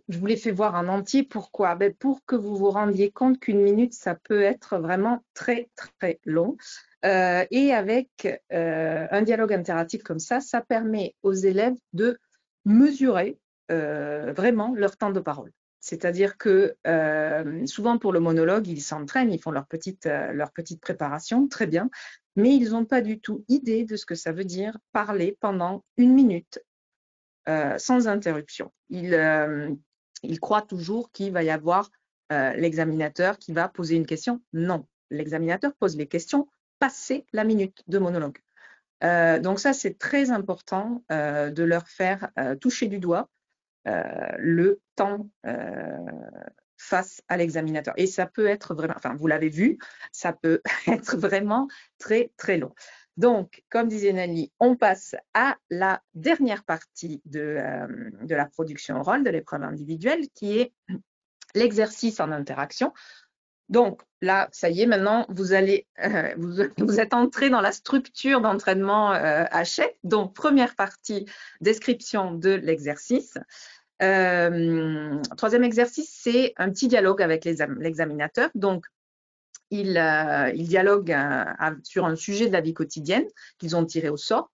B: vous l'ai fait voir en entier. Pourquoi? Ben, pour que vous vous rendiez compte qu'une minute, ça peut être vraiment très, très long. Et avec un dialogue interactif comme ça permet aux élèves de mesurer vraiment leur temps de parole. C'est-à-dire que souvent pour le monologue, ils s'entraînent, ils font leur petite préparation, très bien, mais ils n'ont pas du tout idée de ce que ça veut dire parler pendant une minute sans interruption. Ils croient toujours qu'il va y avoir l'examinateur qui va poser une question. Non, l'examinateur pose les questions passé la minute de monologue. Donc ça, c'est très important de leur faire toucher du doigt le temps face à l'examinateur. Et ça peut être vraiment, enfin vous l'avez vu, ça peut être vraiment très très long. Donc, comme disait Nelly, on passe à la dernière partie de la production orale, de l'épreuve individuelle, qui est l'exercice en interaction. Donc là, ça y est, maintenant, vous allez, vous êtes entré dans la structure d'entraînement Hachette. Donc, première partie, description de l'exercice. Troisième exercice, c'est un petit dialogue avec l'examinateur. Donc, ils dialoguent sur un sujet de la vie quotidienne qu'ils ont tiré au sort.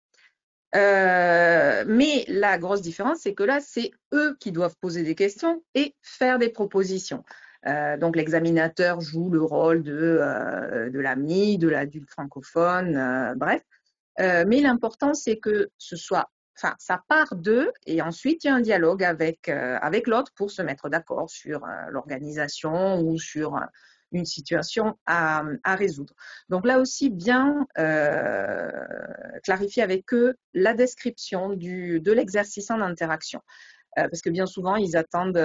B: Mais la grosse différence, c'est que là, c'est eux qui doivent poser des questions et faire des propositions. Donc, l'examinateur joue le rôle de l'ami, de l'adulte francophone, bref. Mais l'important, c'est que ce soit, enfin, ça part d'eux et ensuite il y a un dialogue avec l'autre pour se mettre d'accord sur l'organisation ou sur une situation à résoudre. Donc là aussi, bien clarifier avec eux la description de l'exercice en interaction. Parce que bien souvent, ils attendent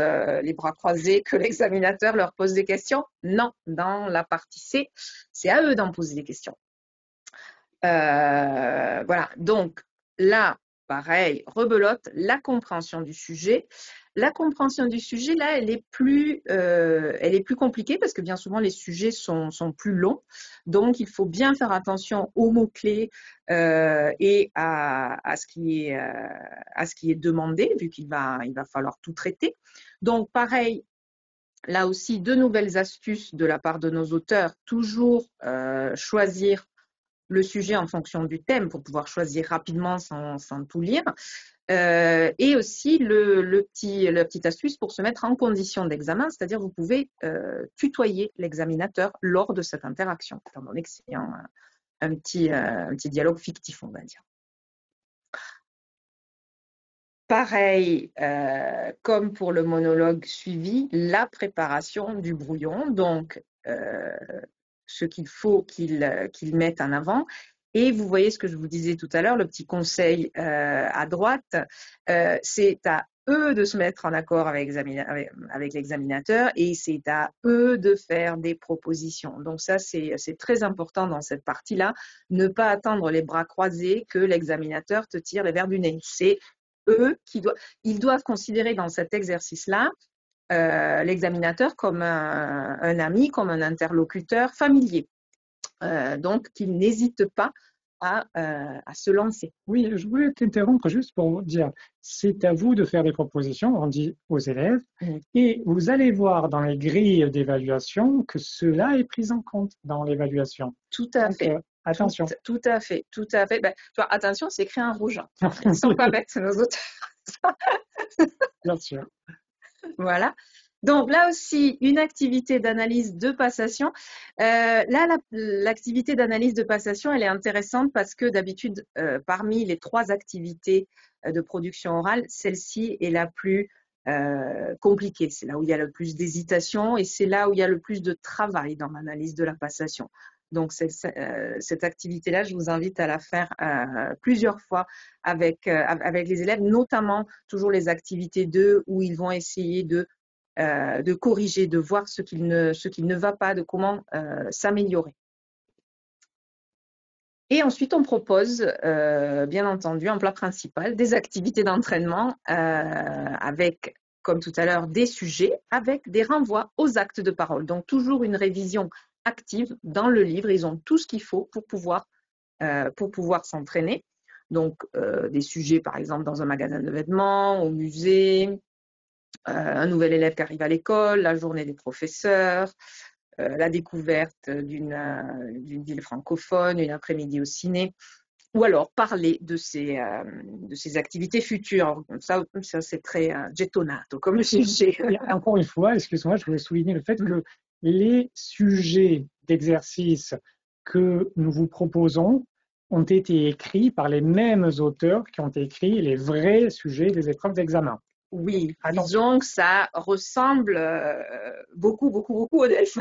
B: les bras croisés que l'examinateur leur pose des questions. Non, dans la partie C, c'est à eux d'en poser des questions. Voilà, donc là, pareil, rebelote, la compréhension du sujet. La compréhension du sujet, là, elle est plus compliquée parce que bien souvent, les sujets sont plus longs. Donc, il faut bien faire attention aux mots-clés et à ce qui est demandé, vu il va falloir tout traiter. Donc, pareil, là aussi, de nouvelles astuces de la part de nos auteurs, toujours choisir le sujet en fonction du thème pour pouvoir choisir rapidement sans tout lire. Et aussi la petite astuce pour se mettre en condition d'examen, c'est-à-dire vous pouvez tutoyer l'examinateur lors de cette interaction, étant donné que c'est un petit dialogue fictif, on va dire. Pareil, comme pour le monologue suivi, la préparation du brouillon, donc ce qu'il faut qu'ils mettent en avant. Et vous voyez ce que je vous disais tout à l'heure, le petit conseil à droite, c'est à eux de se mettre en accord avec l'examinateur et c'est à eux de faire des propositions. Donc ça, c'est très important dans cette partie-là, ne pas attendre les bras croisés que l'examinateur te tire les verres du nez. C'est eux ils doivent considérer dans cet exercice-là l'examinateur comme un ami, comme un interlocuteur familier. Donc, qu'ils n'hésitent pas à se lancer.
A: Oui, je voulais t'interrompre juste pour dire, c'est à vous de faire des propositions, on dit aux élèves, et vous allez voir dans les grilles d'évaluation que cela est pris en compte dans l'évaluation.
B: Tout à fait.
A: Attention.
B: Tout à fait. Ben, tu vois, attention, c'est écrit en rouge. Ils ne sont pas bêtes, nos auteurs.
A: Bien sûr.
B: Voilà. Donc là aussi, une activité d'analyse de passation. Là, l'activité d'analyse de passation, elle est intéressante parce que d'habitude, parmi les 3 activités de production orale, celle-ci est la plus compliquée. C'est là où il y a le plus d'hésitation et c'est là où il y a le plus de travail dans l'analyse de la passation. Donc cette activité-là, je vous invite à la faire plusieurs fois avec les élèves, notamment toujours les activités 2 où ils vont essayer de corriger, de voir ce qu'il ne va pas, de comment s'améliorer. Et ensuite, on propose, bien entendu, en plat principal, des activités d'entraînement avec, comme tout à l'heure, des sujets avec des renvois aux actes de parole. Donc, toujours une révision active dans le livre. Ils ont tout ce qu'il faut pour pouvoir s'entraîner. Donc, des sujets, par exemple, dans un magasin de vêtements, au musée, un nouvel élève qui arrive à l'école, la journée des professeurs, la découverte d'une ville francophone, une après-midi au ciné, ou alors parler de ces activités futures. Ça c'est très gettonato comme sujet.
A: Et encore une fois, excuse-moi, je voulais souligner le fait que les sujets d'exercice que nous vous proposons ont été écrits par les mêmes auteurs qui ont écrit les vrais sujets des épreuves d'examen.
B: Oui, disons que ça ressemble beaucoup au DELF.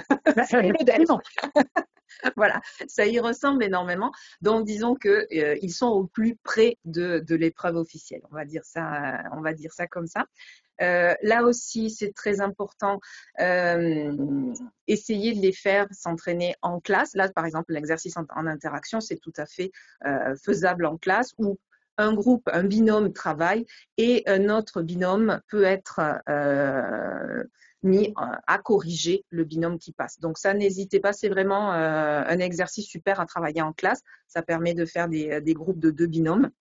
B: Voilà, ça y ressemble énormément. Donc, disons qu'ils sont au plus près de l'épreuve officielle. On va dire ça comme ça. Là aussi, c'est très important, essayer de les faire s'entraîner en classe. Là, par exemple, l'exercice en interaction, c'est tout à fait faisable en classe où un groupe, un binôme travaille et un autre binôme peut être mis à corriger le binôme qui passe. Donc ça, n'hésitez pas, c'est vraiment un exercice super à travailler en classe. Ça permet de faire des groupes de 2 binômes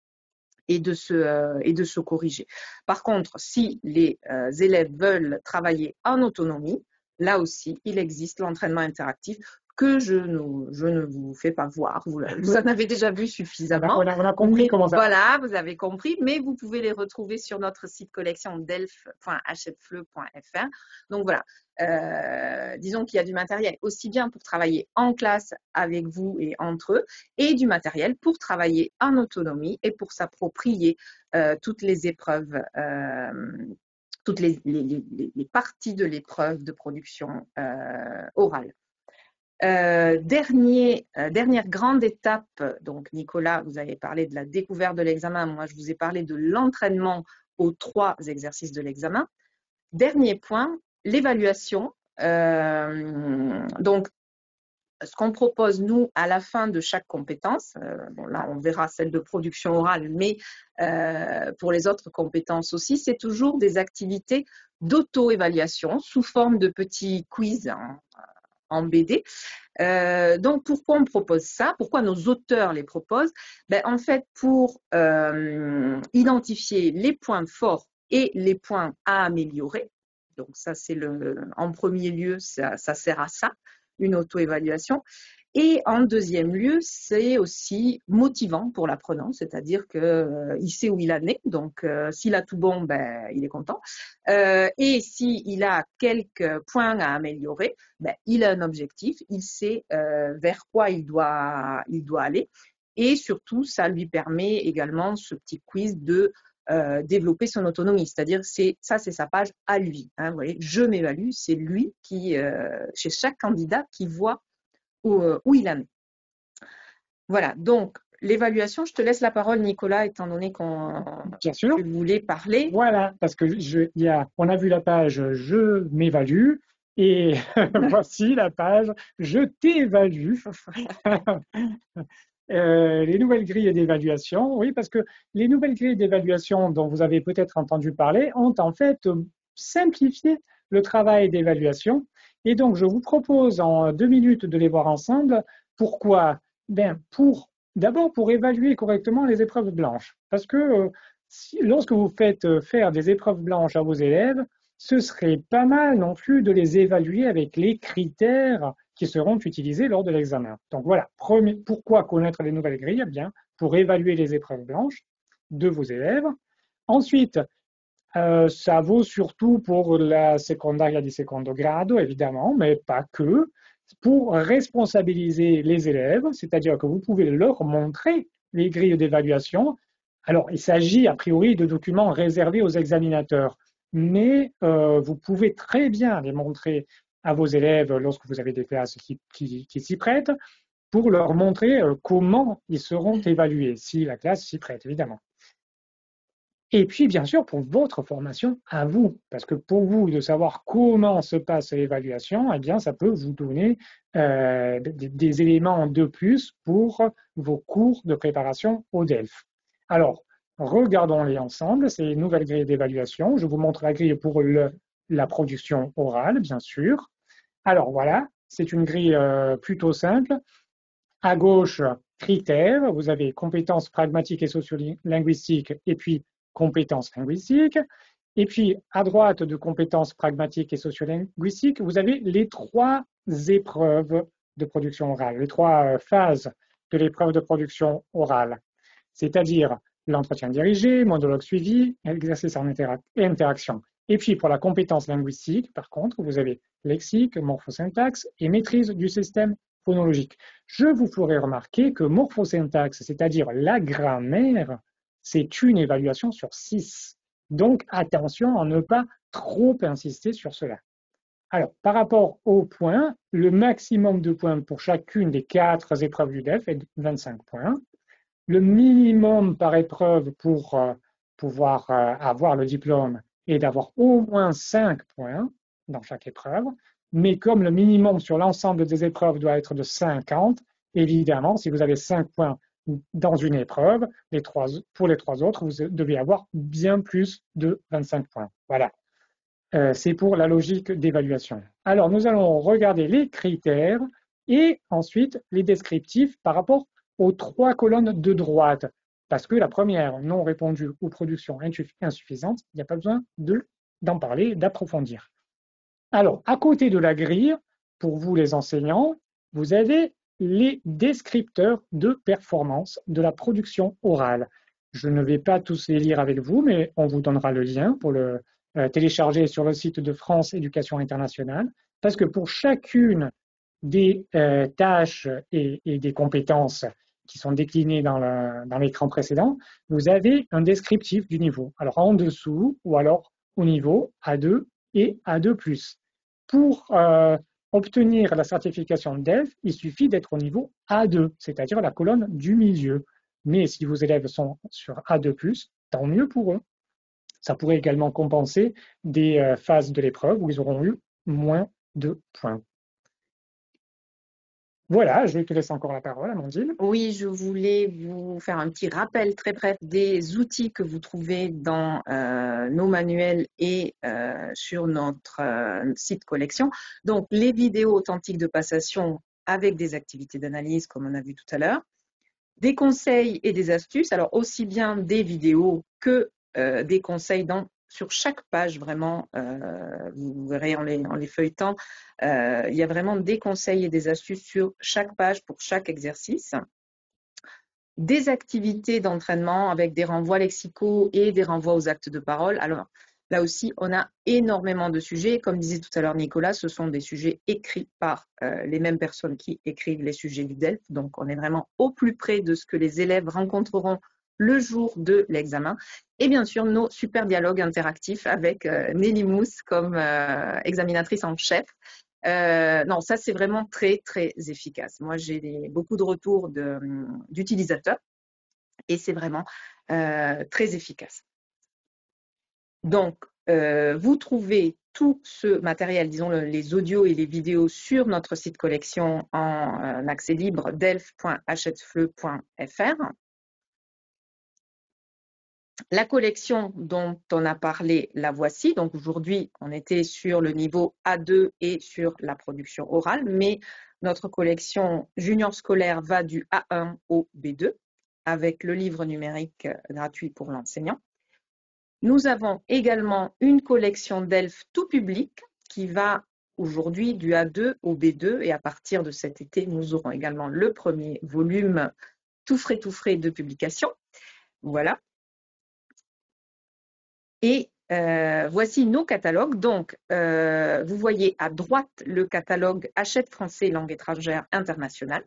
B: et de se corriger. Par contre, si les élèves veulent travailler en autonomie, là aussi, il existe l'entraînement interactif que je ne vous fais pas voir. Vous en avez déjà vu suffisamment.
A: On a compris comment ça.
B: Voilà, vous avez compris, mais vous pouvez les retrouver sur notre site collection delf.hfleu.fr. Donc voilà, disons qu'il y a du matériel aussi bien pour travailler en classe avec vous et entre eux, et du matériel pour travailler en autonomie et pour s'approprier toutes les épreuves, toutes les parties de l'épreuve de production orale. Dernière grande étape, donc Nicolas, vous avez parlé de la découverte de l'examen, moi je vous ai parlé de l'entraînement aux 3 exercices de l'examen. Dernier point, l'évaluation. Donc, ce qu'on propose, nous, à la fin de chaque compétence, bon, là, on verra celle de production orale, mais pour les autres compétences aussi, c'est toujours des activités d'auto-évaluation sous forme de petits quiz en BD. Donc, pourquoi on propose ça? Pourquoi nos auteurs les proposent? En fait, pour identifier les points forts et les points à améliorer. Donc, ça, c'est en premier lieu, ça sert à ça, une auto-évaluation. Et en deuxième lieu, c'est aussi motivant pour l'apprenant, c'est-à-dire qu'il sait où il en est, donc s'il a tout bon, il est content. Et s'il a quelques points à améliorer, il a un objectif, il sait vers quoi il doit aller. Et surtout, ça lui permet également, ce petit quiz, de développer son autonomie, c'est-à-dire c'est sa page à lui. Hein, vous voyez, je m'évalue, c'est lui qui, chez chaque candidat, qui voit où il en est. Voilà, donc l'évaluation, je te laisse la parole, Nicolas, étant donné que vous voulez parler.
A: Voilà, parce que on a vu la page « Je m'évalue » et voici la page « Je t'évalue ». Les nouvelles grilles d'évaluation, oui, parce que les nouvelles grilles d'évaluation dont vous avez peut-être entendu parler ont en fait simplifié le travail d'évaluation. Et donc, je vous propose en 2 minutes de les voir ensemble. Pourquoi? D'abord, pour évaluer correctement les épreuves blanches. Parce que lorsque vous faites faire des épreuves blanches à vos élèves, ce serait pas mal non plus de les évaluer avec les critères qui seront utilisés lors de l'examen. Donc voilà, pourquoi connaître les nouvelles grilles? Bien, pour évaluer les épreuves blanches de vos élèves. Ensuite, Ça vaut surtout pour la secondaria di secondo grado, évidemment, mais pas que. Pour responsabiliser les élèves, c'est-à-dire que vous pouvez leur montrer les grilles d'évaluation. Alors, il s'agit a priori de documents réservés aux examinateurs, mais vous pouvez très bien les montrer à vos élèves lorsque vous avez des classes qui s'y prêtent, pour leur montrer comment ils seront évalués, si la classe s'y prête, évidemment. Et puis, bien sûr, pour votre formation à vous, parce que pour vous, de savoir comment se passe l'évaluation, eh bien, ça peut vous donner des éléments de plus pour vos cours de préparation au DELF. Alors, regardons-les ensemble, ces nouvelles grilles d'évaluation. Je vous montre la grille pour la production orale, bien sûr. Alors, voilà, c'est une grille plutôt simple. À gauche, critères, vous avez compétences pragmatiques et sociolinguistiques, et puis compétences linguistiques. Et puis, à droite de compétences pragmatiques et sociolinguistiques, vous avez les 3 épreuves de production orale, les 3 phases de l'épreuve de production orale, c'est-à-dire l'entretien dirigé, monologue suivi, exercice et interaction. Et puis, pour la compétence linguistique, par contre, vous avez lexique, morphosyntaxe et maîtrise du système phonologique. Je vous ferai remarquer que morphosyntaxe, c'est-à-dire la grammaire, c'est une évaluation sur 6. Donc, attention à ne pas trop insister sur cela. Alors, par rapport aux points, le maximum de points pour chacune des 4 épreuves du DELF est de 25 points. Le minimum par épreuve pour pouvoir avoir le diplôme est d'avoir au moins 5 points dans chaque épreuve. Mais comme le minimum sur l'ensemble des épreuves doit être de 50, évidemment, si vous avez 5 points dans une épreuve, pour les 3 autres, vous devez avoir bien plus de 25 points. Voilà. C'est pour la logique d'évaluation. Alors, nous allons regarder les critères et ensuite les descriptifs par rapport aux 3 colonnes de droite. Parce que la première, non répondue ou production insuffisante, il n'y a pas besoin d'en parler, d'approfondir. Alors, à côté de la grille, pour vous les enseignants, vous avez les descripteurs de performance de la production orale. Je ne vais pas tous les lire avec vous, mais on vous donnera le lien pour le télécharger sur le site de France Éducation Internationale, parce que pour chacune des tâches et des compétences qui sont déclinées dans l'écran précédent, vous avez un descriptif du niveau. Alors en dessous, ou alors au niveau A2 et A2+. Pour obtenir la certification DELF, il suffit d'être au niveau A2, c'est-à-dire la colonne du milieu. Mais si vos élèves sont sur A2+, tant mieux pour eux. Ça pourrait également compenser des phases de l'épreuve où ils auront eu moins de points. Voilà, je te laisse encore la parole, Amandine.
B: Oui, je voulais vous faire un petit rappel très bref des outils que vous trouvez dans nos manuels et sur notre site collection. Donc, les vidéos authentiques de passation avec des activités d'analyse, comme on a vu tout à l'heure, des conseils et des astuces, alors aussi bien des vidéos que des conseils sur chaque page, vraiment, vous verrez en les feuilletant, il y a vraiment des conseils et des astuces sur chaque page pour chaque exercice. Des activités d'entraînement avec des renvois lexicaux et des renvois aux actes de parole. Alors, là aussi, on a énormément de sujets. Comme disait tout à l'heure Nicolas, ce sont des sujets écrits par les mêmes personnes qui écrivent les sujets du DELF. Donc, on est vraiment au plus près de ce que les élèves rencontreront le jour de l'examen. Et bien sûr, nos super dialogues interactifs avec Nelly Mousse comme examinatrice en chef. Non, ça, c'est vraiment très, très efficace. Moi, j'ai beaucoup de retours d'utilisateurs et c'est vraiment très efficace. Donc, vous trouvez tout ce matériel, disons les audios et les vidéos sur notre site collection en accès libre delf.hfleu.fr. La collection dont on a parlé, la voici. Donc aujourd'hui, on était sur le niveau A2 et sur la production orale, mais notre collection junior scolaire va du A1 au B2 avec le livre numérique gratuit pour l'enseignant. Nous avons également une collection DELF tout public qui va aujourd'hui du A2 au B2 et à partir de cet été, nous aurons également le premier volume tout frais de publication. Voilà. Et voici nos catalogues. Donc, vous voyez à droite le catalogue Hachette français langue étrangère internationale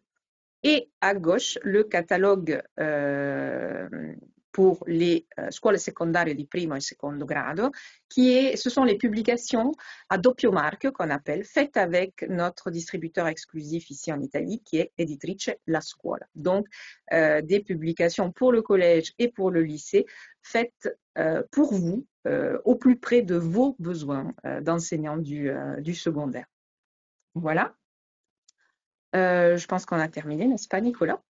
B: et à gauche le catalogue pour les scuole secondarie di primo e secondo grado, ce sont les publications à doppio marchio qu'on appelle, faites avec notre distributeur exclusif ici en Italie qui est Editrice La Scuola. Donc, des publications pour le collège et pour le lycée faites pour vous, au plus près de vos besoins d'enseignants du secondaire. Voilà. Je pense qu'on a terminé, n'est-ce pas, Nicolas?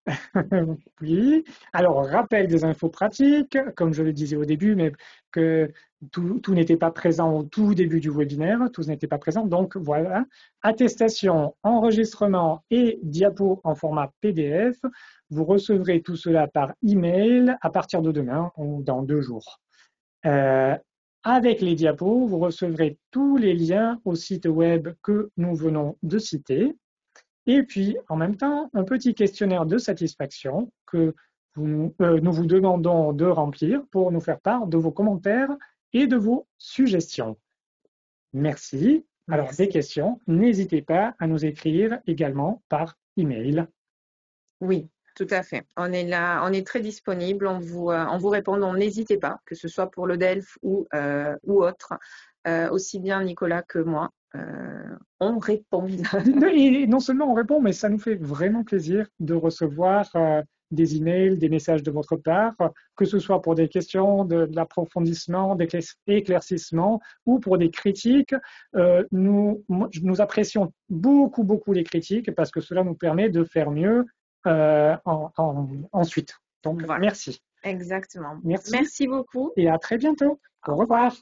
A: Oui. Alors, rappel des infos pratiques, comme je le disais au début, mais que tout n'était pas présent au tout début du webinaire, tout n'était pas présent. Donc, voilà, attestation, enregistrement et diapo en format PDF. Vous recevrez tout cela par email à partir de demain ou dans 2 jours. Avec les diapos, vous recevrez tous les liens au site web que nous venons de citer. Et puis, en même temps, un petit questionnaire de satisfaction que nous vous demandons de remplir pour nous faire part de vos commentaires et de vos suggestions. Merci. Alors, des questions, n'hésitez pas à nous écrire également par email.
B: Oui, tout à fait. On est là, on est très disponible, on vous répond, donc n'hésitez pas, que ce soit pour le DELF ou autre, aussi bien Nicolas que moi. On répond.
A: Et non seulement on répond, mais ça nous fait vraiment plaisir de recevoir des emails, des messages de votre part, que ce soit pour des questions, de l'approfondissement, d'éclaircissement ou pour des critiques. Nous apprécions beaucoup les critiques parce que cela nous permet de faire mieux ensuite. Donc, voilà. Merci.
B: Exactement.
A: Merci.
B: Merci beaucoup.
A: Et à très bientôt. Au revoir.